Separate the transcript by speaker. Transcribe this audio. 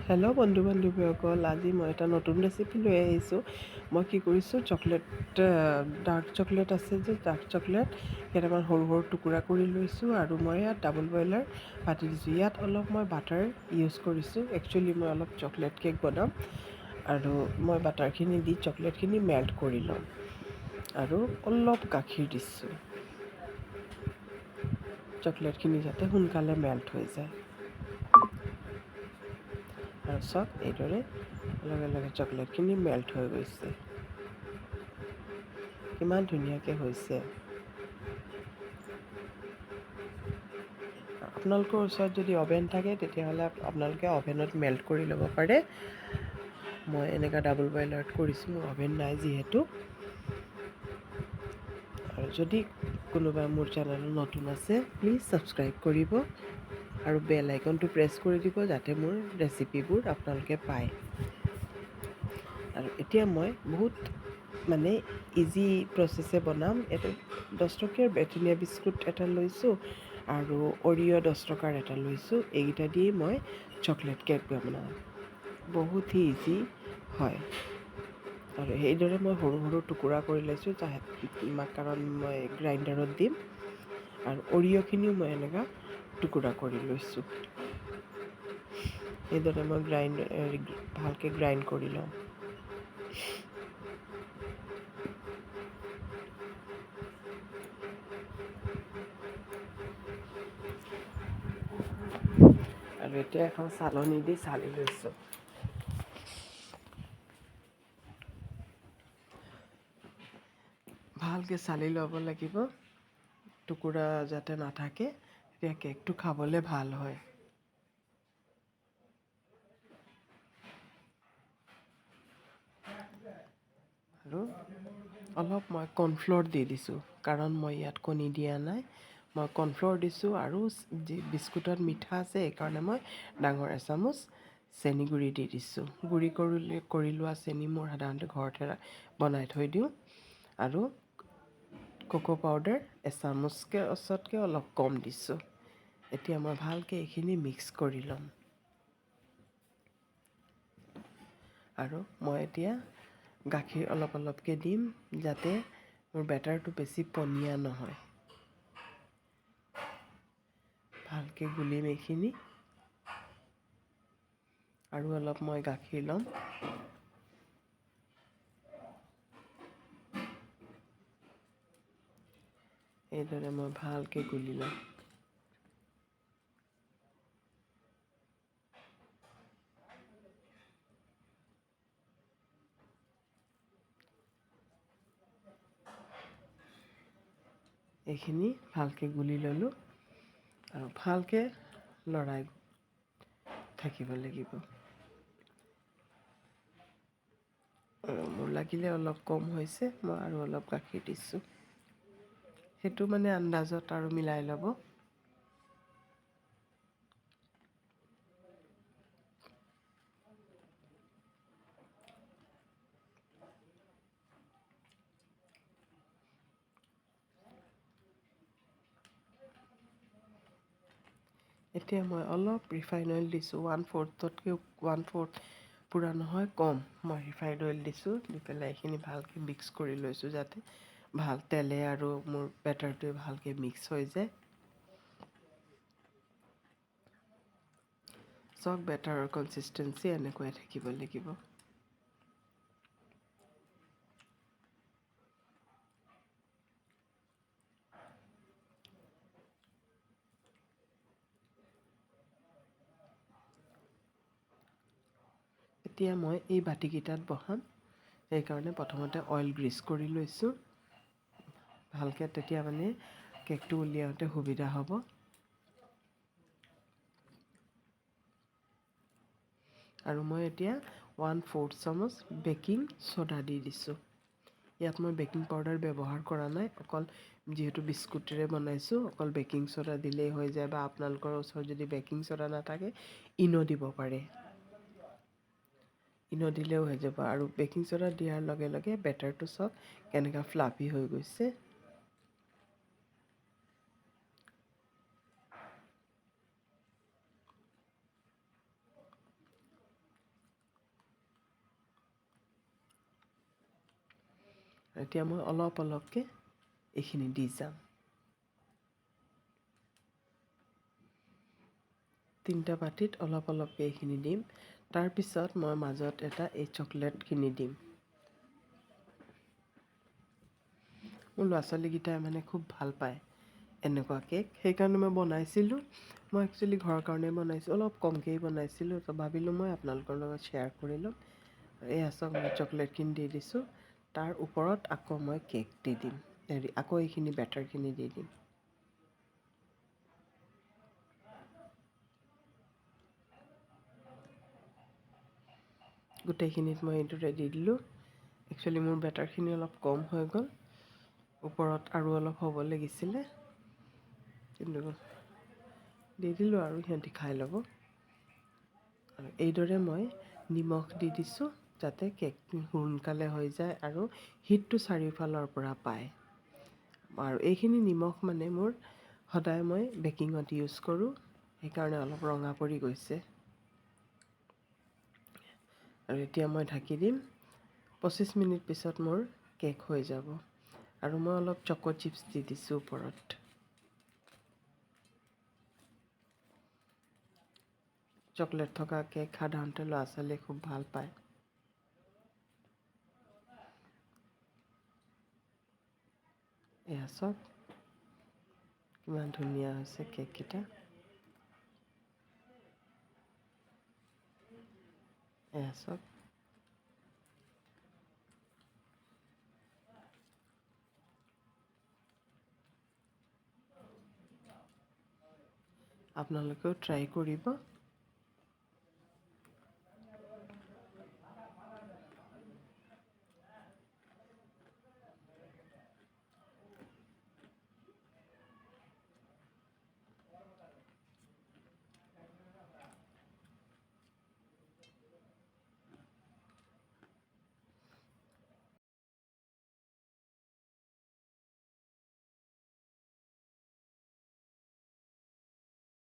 Speaker 1: Hello' বন্ধু বান্ধৱীসকল, আজি মই এটা নতুন ৰেচিপি লৈ আহিছোঁ। মই কি কৰিছোঁ, ডাৰ্ক চকলেট আছে যে, ডাৰ্ক চকলেট কেইটামান সৰু সৰু টুকুৰা কৰি লৈছোঁ আৰু মই ইয়াত ডাবল বইলাৰ পাতি দিছোঁ। ইয়াত অলপ মই বাটাৰ ইউজ কৰিছোঁ। একচুৱেলি মই অলপ চকলেট কেক বনাম আৰু মই বাটাৰখিনি দি চকলেটখিনি মেল্ট কৰি ল'ম আৰু অলপ গাখীৰ দিছোঁ চকলেটখিনি যাতে সোনকালে মেল্ট হৈ যায়। আৰু চাওক, এইদৰে লগে লগে চকলেটখিনি মেল্ট হৈ গৈছে। কিমান ধুনীয়াকৈ হৈছে। আপোনালোকৰ ওচৰত যদি অভেন থাকে তেতিয়াহ'লে আপোনালোকে অভেনত মেল্ট কৰি ল'ব পাৰে। মই এনেকুৱা ডাবল বইলাৰত কৰিছোঁ, মোৰ অভেন নাই যিহেতু। আৰু যদি কোনোবা মোৰ চেনেলত নতুন আছে, প্লিজ ছাবস্ক্ৰাইব কৰিব আৰু বেল আইকনটো প্ৰেছ কৰি দিব যাতে মোৰ ৰেচিপিবোৰ আপোনালোকে পায়। আৰু এতিয়া মই বহুত ইজি প্ৰচেছে বনাম। এইটো 10 টকীয়াৰ ব্ৰিটেনিয়া বিস্কুট এটা লৈছোঁ আৰু অৰিঅ' 10 টকাৰ এটা লৈছোঁ। এইকেইটা দি মই চকলেট কেক বনাম। বহুত ইজি হয় আৰু সেইদৰে মই সৰু সৰু টুকুৰা কৰি লৈছোঁ কাৰণ মই গ্ৰাইণ্ডাৰত দিম। আৰু অৰিঅ'খিনিও মই এনেকুৱা টুকুৰা কৰি লৈছোঁ। এইদৰে মই ভালকৈ গ্ৰাইণ্ড কৰি লওঁ। আৰু এতিয়া এখন চালনী দি চালি লৈছোঁ। ভালকৈ চালি ল'ব লাগিব, টুকুৰা যাতে নাথাকে, তেতিয়া কেকটো খাবলৈ ভাল হয়। আৰু অলপ মই কৰ্ণফ্ল'ৰ দি দিছোঁ, কাৰণ মই ইয়াত কণী দিয়া নাই। মই কৰ্ণফ্ল'ৰ দিছোঁ আৰু বিস্কুটত মিঠা আছে, সেইকাৰণে মই ডাঙৰ এচামুচ চেনি গুড়ি দি দিছোঁ। গুড়ি কৰি লোৱা চেনি মোৰ সাধাৰণতে ঘৰতে বনাই থৈ দিওঁ। আৰু কোকো পাউডাৰ এচামুচতকৈ অলপ কম দিছোঁ। এতিয়া মই ভালকৈ এইখিনি মিক্স কৰি ল'ম। আৰু মই এতিয়া গাখীৰ অলপ অলপকৈ দিম যাতে মোৰ বেটাৰটো বেছি পনীয়া নহয়। ভালকৈ গুলিম এইখিনি আৰু অলপ মই গাখীৰ ল'ম। এইদৰে মই ভালকৈ গুলি ল'ম। এইখিনি ভালকৈ গুলি ল'লোঁ আৰু ভালকৈ লৰাই থাকিব লাগিব। মোৰ লাগিলে অলপ কম হৈছে, মই আৰু অলপ গাখীৰ দিছোঁ। সেইটো আন্দাজত আৰু মিলাই ল'ব। এতিয়া মই অলপ ৰিফাইন অইল দিছোঁ, 1/4 পূৰা নহয়, কম মই ৰিফাইন অইল দিছোঁ। দি পেলাই এইখিনি ভালকৈ মিক্স কৰি লৈছোঁ যাতে তেলে আৰু মোৰ বেটাৰটোৱে ভালকৈ মিক্স হৈ যায়। চব বেটাৰৰ কনচিষ্টেঞ্চি এনেকুৱাই থাকিব লাগিব। এতিয়া মই এই বাতিকেইটাত বহাম, সেইকাৰণে প্ৰথমতে অইল গ্ৰীছ কৰি লৈছোঁ ভালকৈ, তেতিয়া কেকটো উলিয়াওঁতে সুবিধা হ'ব। আৰু মই এতিয়া 1/4 চামুচ বেকিং ছ'ডা দি দিছোঁ। ইয়াত মই বেকিং পাউডাৰ ব্যৱহাৰ কৰা নাই, অকল যিহেতু বিস্কুটেৰে বনাইছোঁ, অকল বেকিং ছ'ডা দিলেই হৈ যায়। বা আপোনালোকৰ ওচৰত যদি বেকিং ছ'ডা নাথাকে, ইন' দিব পাৰে। ইন' দিলেও হৈ যাব। আৰু বেকিং ছ'ডা দিয়াৰ লগে লগে বেটাৰটো চাওক কেনেকুৱা ফ্লাফি হৈ গৈছে। এতিয়া মই অলপ অলপকৈ এইখিনি দি যাম। 3টা বাটিত অলপ অলপকৈ এইখিনি দিম। তাৰপিছত মই মাজত এটা এই চকলেটখিনি দিম। মোৰ ল'ৰা ছোৱালীকেইটাই মানে খুব ভাল পায় এনেকুৱা কেক, সেইকাৰণে মই বনাইছিলোঁ। মই একচুৱেলি ঘৰৰ কাৰণে বনাইছোঁ, অলপ কমকৈয়ে বনাইছিলোঁ, তো ভাবিলোঁ মই আপোনালোকৰ লগত শ্বেয়াৰ কৰি ল'ম। এয়া চাওক, মই চকলেটখিনি দি দিছোঁ। তাৰ ওপৰত আকৌ মই কেক দি দিম, আকৌ এইখিনি বেটাৰখিনি দি দিম। গোটেইখিনিত মই এইদৰে দি দিলোঁ। একচুৱেলি মোৰ বেটাৰখিনি অলপ কম হৈ গ'ল, ওপৰত আৰু অলপ হ'ব লাগিছিলে, কিন্তু দি দিলোঁ আৰু সিহঁতি খাই ল'ব। আৰু এইদৰে মই নিমখ দি দিছোঁ যাতে কেকটো সোনকালে হৈ যায় আৰু হিটটো চাৰিওফালৰ পৰা পায়। আৰু এইখিনি নিমখ মানে মোৰ সদায় মই বেকিঙত ইউজ কৰোঁ, সেইকাৰণে অলপ ৰঙা পৰি গৈছে। আৰু এতিয়া মই ঢাকি দিম। 25 মিনিট পিছত মোৰ কেক হৈ যাব। আৰু মই অলপ চকো চিপ্ছ দি দিছোঁ ওপৰত। চকলেট থকা কেক সাধাৰণতে ল'ৰা ছোৱালীয়ে খুব ভাল পায়। এয়া চাওক কিমান ধুনীয়া হৈছে কেককেইটা। এয়া চাওক। আপোনালোকেও ট্ৰাই কৰিব।